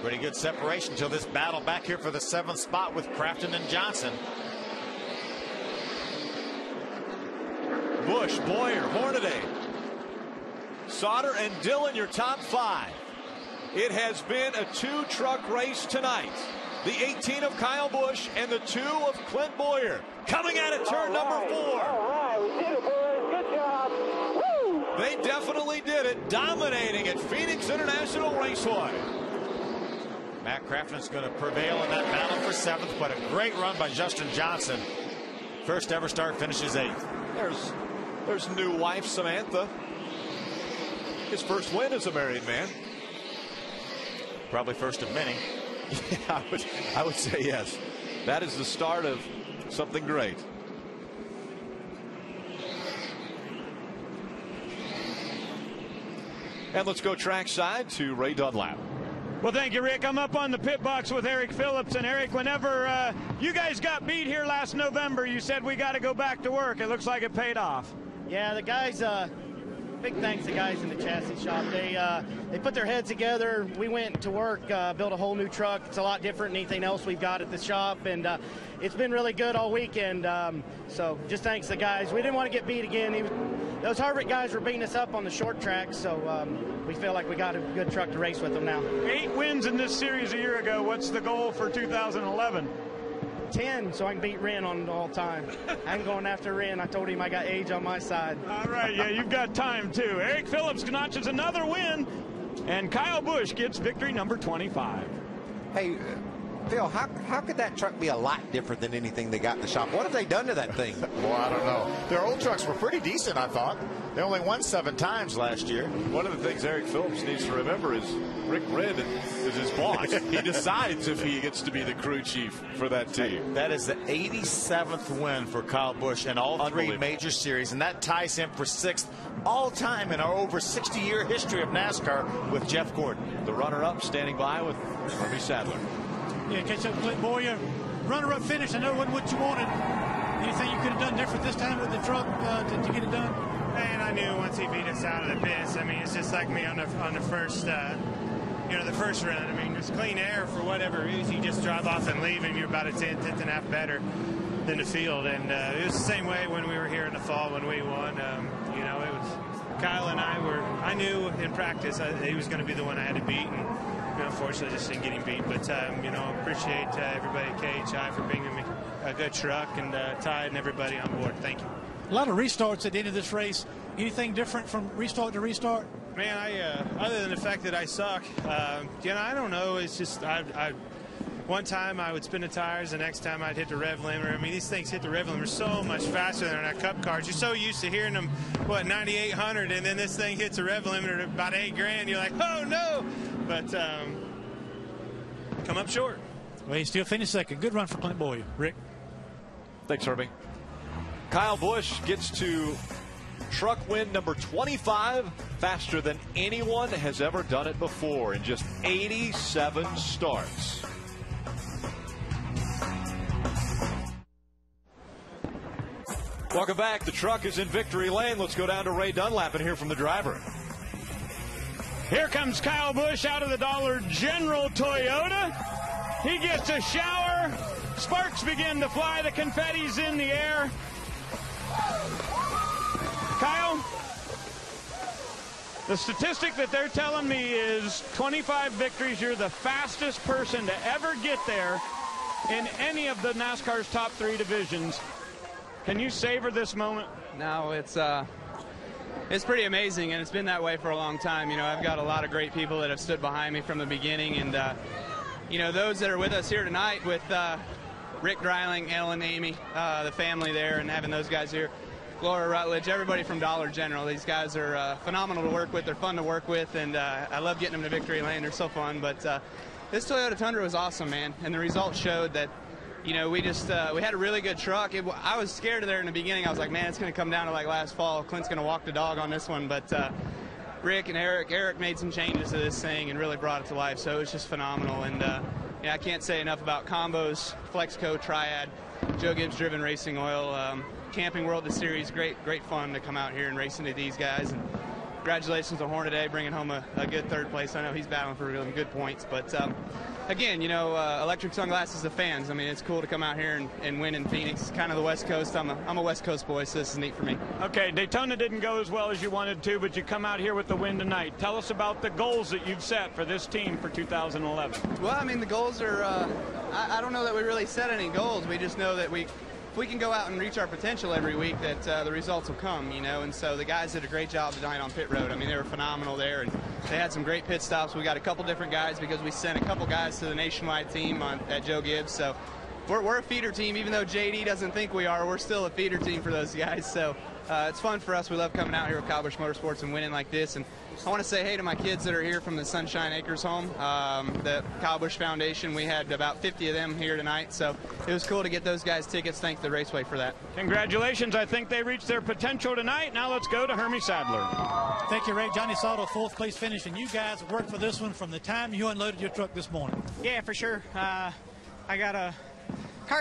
Pretty good separation till this battle back here for the 7th spot with Crafton and Johnson. Busch, Bowyer, Hornaday, Sauter, and Dillon, your top 5. It has been a 2-truck race tonight. The 18 of Kyle Busch and the 2 of Clint Bowyer coming at it, turn number 4. All right, we did it, boys. Good job. Woo! They definitely did it, dominating at Phoenix International Raceway. Matt Crafton's going to prevail in that battle for 7th, but a great run by Justin Johnson. First ever start, finishes 8th. There's new wife Samantha. His first win as a married man. Probably first of many. Yeah, I would say yes. That is the start of something great. And let's go trackside to Ray Dunlap. Well, thank you, Rick. I'm up on the pit box with Eric Phillips. And Eric, whenever you guys got beat here last November, you said we got to go back to work. It looks like it paid off. Yeah, the guys, big thanks to the guys in the chassis shop. They put their heads together. We went to work, built a whole new truck. It's a lot different than anything else we've got at the shop, and it's been really good all weekend. So just thanks to the guys. We didn't want to get beat again. Those Harvick guys were beating us up on the short track, so we feel like we got a good truck to race with them now. 8 wins in this series a year ago. What's the goal for 2011? 10, so I can beat Wren on all time. I'm going after Wren. I told him I got age on my side. All right, yeah, you've got time too. Eric Phillips notches another win, and Kyle Busch gets victory number 25. Hey, Phil, how could that truck be a lot different than anything they got in the shop? What have they done to that thing? Well, I don't know. Their old trucks were pretty decent, I thought. They only won 7 times last year. One of the things Eric Phillips needs to remember is Rick Red is his boss. He decides if he gets to be the crew chief for that team. That is the 87th win for Kyle Busch in all 3 major series, and that ties him for 6th all-time in our over 60-year history of NASCAR with Jeff Gordon. The runner-up standing by with Hermie Sadler. Yeah, catch up with Bowyer. Runner-up finish. I know it wasn't what you wanted. Anything you could have done different this time with the truck to get it done? And I knew once he beat us out of the pits. I mean, it's just like me on the first, the first run. I mean, it's clean air for whatever reason. You just drive off and leave, and you're about a tenth and a half better than the field. And it was the same way when we were here in the fall when we won. It was Kyle and I knew in practice he was going to be the one I had to beat. And, unfortunately, just didn't get him beat. But, appreciate everybody at KHI for bringing me a good truck, and Ty and everybody on board. Thank you. A lot of restarts at the end of this race. Anything different from restart to restart? Man, other than the fact that I suck, I don't know. It's just one time I would spin the tires, the next time I'd hit the rev limiter. I mean, these things hit the rev limiter so much faster than our cup cars. You're so used to hearing them, 9,800, and then this thing hits a rev limiter at about $8,000. You're like, oh no! But come up short. Well, he still finished second. Good run for Clint Bowyer. Rick. Thanks, Herbie. Kyle Busch gets to truck win number 25 faster than anyone has ever done it before in just 87 starts. Welcome back. The truck is in victory lane. Let's go down to Ray Dunlap and hear from the driver. Here comes Kyle Busch out of the Dollar General Toyota. He gets a shower. Sparks begin to fly. The confetti's in the air. Kyle, the statistic that they're telling me is 25 victories. You're the fastest person to ever get there in any of the NASCAR's top 3 divisions. Can you savor this moment? No, it's pretty amazing, and it's been that way for a long time. I've got a lot of great people that have stood behind me from the beginning, and those that are with us here tonight with Rick Dreiling, Ellen, Amy, the family there, and having those guys here, Laura Rutledge, everybody from Dollar General. These guys are phenomenal to work with. They're fun to work with, and I love getting them to victory lane. They're so fun. But this Toyota Tundra was awesome, man, and the results showed that we had a really good truck. I was scared of there in the beginning. I was like, man, it's going to come down to like last fall. Clint's going to walk the dog on this one. But Rick and Eric made some changes to this thing and really brought it to life. So it was just phenomenal. And I can't say enough about Combos, Flexco, Triad, Joe Gibbs Driven Racing Oil, Camping World, the series. Great fun to come out here and race into these guys. And congratulations to Hornaday bringing home a good third place. I know he's battling for really good points, but again, you know, electric sunglasses to fans. I mean, it's cool to come out here and win in Phoenix. Kind of the West Coast. I'm a West Coast boy, so this is neat for me. Okay, Daytona didn't go as well as you wanted to, but you come out here with the win tonight. Tell us about the goals that you've set for this team for 2011. Well, I mean, the goals are, I don't know that we really set any goals. We just know that if we can go out and reach our potential every week, that the results will come, you know. And so the guys did a great job tonight on pit road. I mean, they were phenomenal there, and they had some great pit stops. We got a couple different guys because we sent a couple guys to the nationwide team at Joe Gibbs. So we're a feeder team, even though JD doesn't think we are. We're still a feeder team for those guys. So it's fun for us. We love coming out here with Kyle Busch Motorsports and winning like this. And I want to say hey to my kids that are here from the Sunshine Acres home, the Kyle Busch Foundation. We had about 50 of them here tonight, so it was cool to get those guys tickets. Thank the Raceway for that. Congratulations. I think they reached their potential tonight. Now let's go to Hermie Sadler. Thank you, Ray. Johnny Sauter, fourth place finish, and you guys worked for this one from the time you unloaded your truck this morning. Yeah, for sure.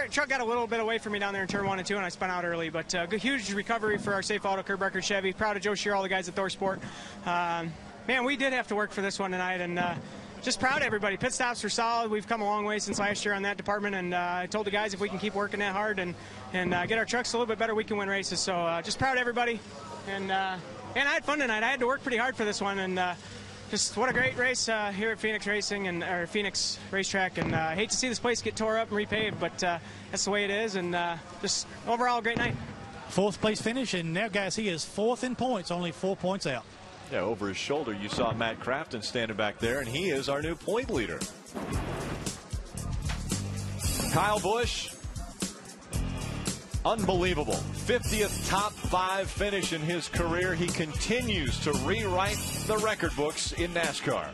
Truck got a little bit away from me down there in turn 1 and 2, and I spun out early, but good, huge recovery for our Safe Auto Curb Record Chevy. Proud of Joe Shear, all the guys at ThorSport. Man, we did have to work for this one tonight, and just proud of everybody. Pit stops were solid. We've come a long way since last year on that department, and I told the guys if we can keep working that hard and get our trucks a little bit better, we can win races. So just proud of everybody, and I had fun tonight. I had to work pretty hard for this one, and just what a great race here at Phoenix Racing or Phoenix Racetrack, and I hate to see this place get tore up and repaved, but that's the way it is, and just overall a great night. Fourth place finish, and now, guys, he is fourth in points, only 4 points out. Yeah, over his shoulder, you saw Matt Crafton standing back there, and he is our new point leader. Kyle Busch, unbelievable. 50th top 5 finish in his career. He continues to rewrite the record books in NASCAR.